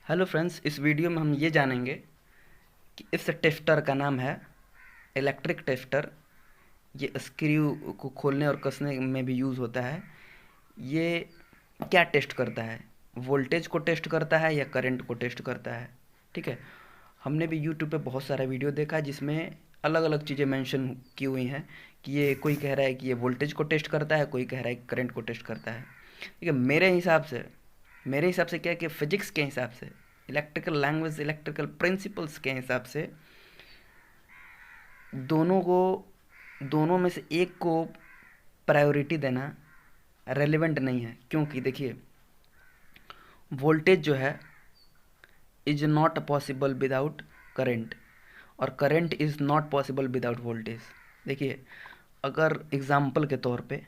Hello friends, इस video में हम ये जानेंगे कि इस टेस्टर का नाम है इलेक्ट्रिक टेस्टर। ये स्क्रू को खोलने और कसने में भी यूज़ होता है। ये क्या टेस्ट करता है? वोल्टेज को टेस्ट करता है या करंट को टेस्ट करता है? ठीक है। हमने भी यूट्यूब पे बहुत सारा वीडियो देखा है जिसमें अलग अलग चीज़ें मेंशन की हुई हैं कि ये कोई कह रहा है कि ये वोल्टेज को टेस्ट करता है, कोई कह रहा है कि करंट को टेस्ट करता है। ठीक है। मेरे हिसाब से क्या है कि फिजिक्स के हिसाब से, इलेक्ट्रिकल लैंग्वेज, इलेक्ट्रिकल प्रिंसिपल्स के हिसाब से दोनों को दोनों में से एक को प्रायोरिटी देना रेलेवेंट नहीं है। क्योंकि देखिए, वोल्टेज जो है is not possible without current, और current is not possible without voltage. देखिए, अगर एग्ज़ाम्पल के तौर पे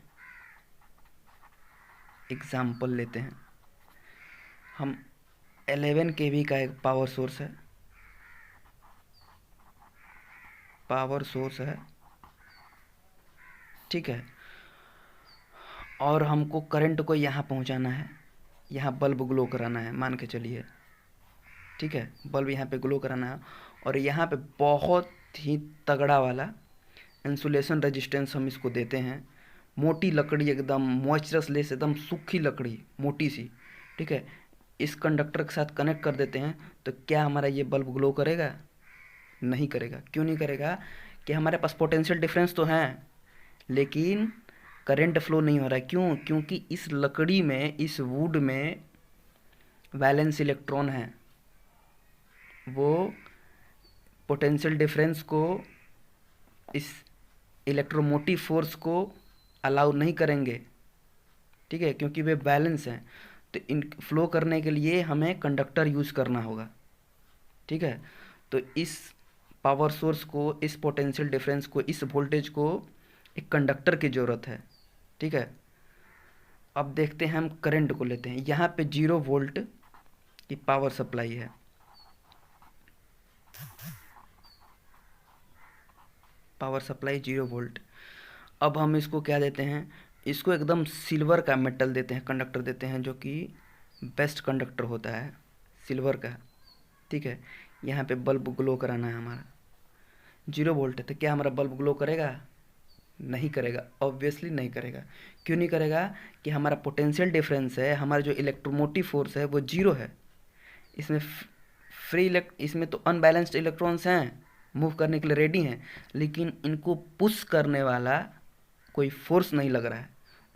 एग्ज़ाम्पल लेते हैं, हम 11 केवी का एक पावर सोर्स है, ठीक है। और हमको करंट को यहाँ पहुँचाना है, यहाँ बल्ब ग्लो कराना है, मान के चलिए, ठीक है। बल्ब यहाँ पे ग्लो कराना है और यहाँ पे बहुत ही तगड़ा वाला इंसुलेशन रेजिस्टेंस हम इसको देते हैं। मोटी लकड़ी, एकदम मॉइस्चरस लेस, एकदम सूखी लकड़ी, मोटी सी, ठीक है। इस कंडक्टर के साथ कनेक्ट कर देते हैं, तो क्या हमारा ये बल्ब ग्लो करेगा? नहीं करेगा। क्यों नहीं करेगा? कि हमारे पास पोटेंशियल डिफरेंस तो है, लेकिन करंट फ्लो नहीं हो रहा है। क्यों? क्योंकि इस लकड़ी में, इस वुड में वैलेंस इलेक्ट्रॉन है। वो पोटेंशियल डिफरेंस को, इस इलेक्ट्रोमोटिव फोर्स को अलाउ नहीं करेंगे, ठीक है, क्योंकि वे बैलेंस हैं। तो इन फ्लो करने के लिए हमें कंडक्टर यूज़ करना होगा, ठीक है। तो इस पावर सोर्स को, इस पोटेंशियल डिफरेंस को, इस वोल्टेज को एक कंडक्टर की ज़रूरत है, ठीक है। अब देखते हैं, हम करंट को लेते हैं। यहाँ पे 0 वोल्ट की पावर सप्लाई है, पावर सप्लाई 0 वोल्ट। अब हम इसको क्या देते हैं? इसको एकदम सिल्वर का मेटल देते हैं, कंडक्टर देते हैं, जो कि बेस्ट कंडक्टर होता है सिल्वर का, ठीक है। यहाँ पे बल्ब ग्लो कराना है हमारा, 0 वोल्ट है, तो क्या हमारा बल्ब ग्लो करेगा? नहीं करेगा, ऑब्वियसली नहीं करेगा। क्यों नहीं करेगा? कि हमारा पोटेंशियल डिफरेंस है, हमारा जो इलेक्ट्रोमोटिव फोर्स है वो 0 है। इसमें इसमें तो अनबैलेंस्ड इलेक्ट्रॉन्स हैं, मूव करने के लिए रेडी हैं, लेकिन इनको पुश करने वाला कोई फोर्स नहीं लग रहा है,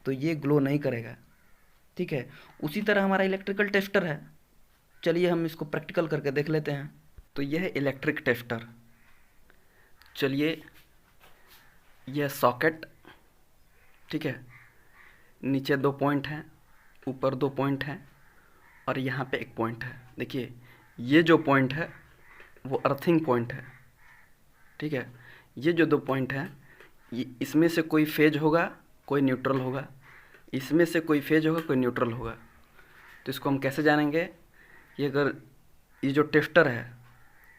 तो ये ग्लो नहीं करेगा, ठीक है। उसी तरह हमारा इलेक्ट्रिकल टेस्टर है। चलिए हम इसको प्रैक्टिकल करके देख लेते हैं। तो यह है इलेक्ट्रिक टेस्टर। चलिए, यह सॉकेट, ठीक है। नीचे 2 पॉइंट हैं, ऊपर 2 पॉइंट हैं, और यहाँ पे 1 पॉइंट है। देखिए, ये जो पॉइंट है वो अर्थिंग पॉइंट है, ठीक है। ये जो 2 पॉइंट हैं, ये इसमें से कोई फेज होगा, कोई न्यूट्रल होगा, इसमें से कोई फेज होगा, कोई न्यूट्रल होगा। तो इसको हम कैसे जानेंगे? ये अगर ये जो टेस्टर है,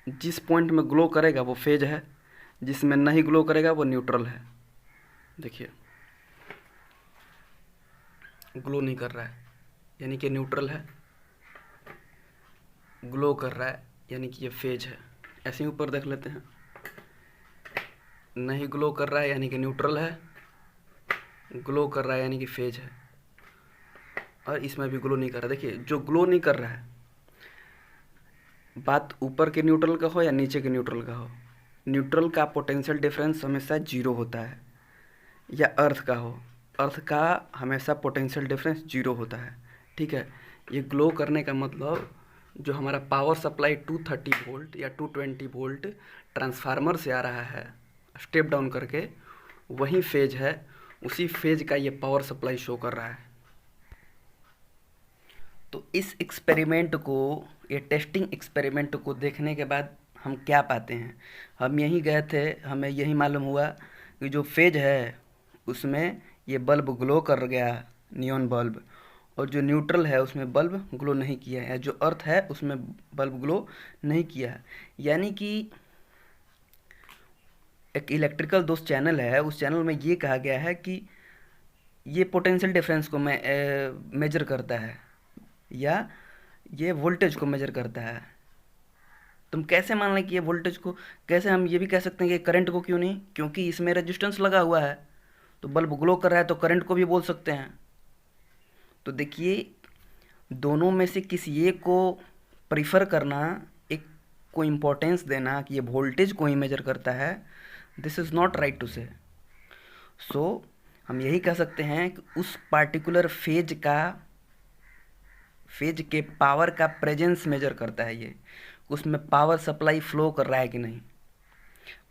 जिस पॉइंट में ग्लो करेगा वो फेज है, जिसमें नहीं ग्लो करेगा वो न्यूट्रल है। देखिए, ग्लो नहीं कर रहा है यानी कि न्यूट्रल है, ग्लो कर रहा है यानी कि ये फेज है। ऐसे ही ऊपर देख लेते हैं, नहीं ग्लो कर रहा है यानी कि न्यूट्रल है, ग्लो कर रहा है यानी कि फेज है, और इसमें भी ग्लो नहीं कर रहा। देखिए, जो ग्लो नहीं कर रहा है, बात ऊपर के न्यूट्रल का हो या नीचे के न्यूट्रल का हो, न्यूट्रल का पोटेंशियल डिफरेंस हमेशा 0 होता है। या अर्थ का हो, अर्थ का हमेशा पोटेंशियल डिफरेंस 0 होता है, ठीक है। ये ग्लो करने का मतलब, जो हमारा पावर सप्लाई 230 वोल्ट या 220 वोल्ट ट्रांसफार्मर से आ रहा है स्टेप डाउन करके, वही फेज है, उसी फेज का ये पावर सप्लाई शो कर रहा है। तो इस एक्सपेरिमेंट को, ये टेस्टिंग एक्सपेरिमेंट को देखने के बाद हम क्या पाते हैं? हम यहीं गए थे, हमें यही मालूम हुआ कि जो फेज है उसमें ये बल्ब ग्लो कर गया, नियॉन बल्ब, और जो न्यूट्रल है उसमें बल्ब ग्लो नहीं किया है, जो अर्थ है उसमें बल्ब ग्लो नहीं किया है। यानी कि एक इलेक्ट्रिकल दोस्त चैनल है, उस चैनल में ये कहा गया है कि ये पोटेंशियल डिफरेंस को मेजर करता है, या ये वोल्टेज को मेजर करता है। तुम कैसे मान लें कि ये वोल्टेज को, कैसे हम ये भी कह सकते हैं कि करंट को क्यों नहीं, क्योंकि इसमें रेजिस्टेंस लगा हुआ है, तो बल्ब ग्लो कर रहा है तो करंट को भी बोल सकते हैं। तो देखिए, दोनों में से किसी एक को प्रीफर करना, एक को इम्पोर्टेंस देना कि ये वोल्टेज को ही मेजर करता है, this is not right to say. So हम यही कह सकते हैं कि उस पार्टिकुलर फेज के पावर का प्रेजेंस मेजर करता है ये, उसमें पावर सप्लाई फ्लो कर रहा है कि नहीं।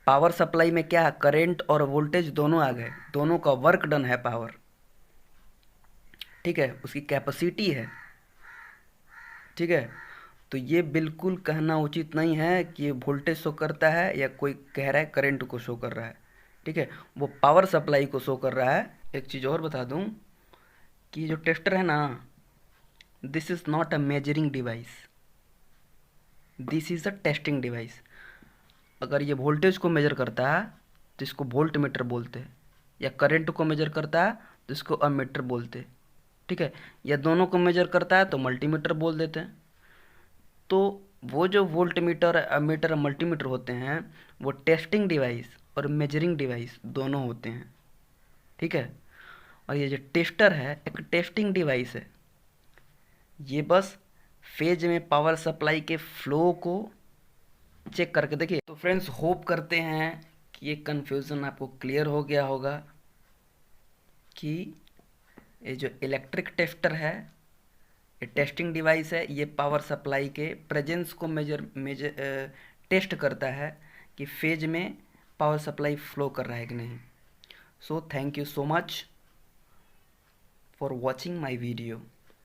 पावर सप्लाई में क्या, करंट और वोल्टेज दोनों आ गए, दोनों का वर्क डन है पावर, ठीक है, उसकी कैपेसिटी है, ठीक है। तो ये बिल्कुल कहना उचित नहीं है कि ये वोल्टेज शो करता है या कोई कह रहा है करंट को शो कर रहा है, ठीक है, वो पावर सप्लाई को शो कर रहा है। एक चीज़ और बता दूं कि जो टेस्टर है ना, this is not a measuring device, this is a testing device. अगर ये वोल्टेज को मेजर करता है तो इसको वोल्ट मीटर बोलते हैं, या करंट को मेजर करता है तो इसको अमीटर बोलते हैं, ठीक है, या दोनों को मेजर करता है तो मल्टीमीटर बोल देते हैं। तो वो जो वोल्ट मीटर, अमीटर, मल्टीमीटर होते हैं, वो टेस्टिंग डिवाइस और मेजरिंग डिवाइस दोनों होते हैं, ठीक है। और ये जो टेस्टर है एक टेस्टिंग डिवाइस है, ये बस फेज में पावर सप्लाई के फ्लो को चेक करके देखिए। तो फ्रेंड्स, होप करते हैं कि ये कन्फ्यूज़न आपको क्लियर हो गया होगा कि ये जो इलेक्ट्रिक टेस्टर है, ये टेस्टिंग डिवाइस है, ये पावर सप्लाई के प्रेजेंस को टेस्ट करता है कि फेज में पावर सप्लाई फ्लो कर रहा है कि नहीं। So thank you so much for watching my video.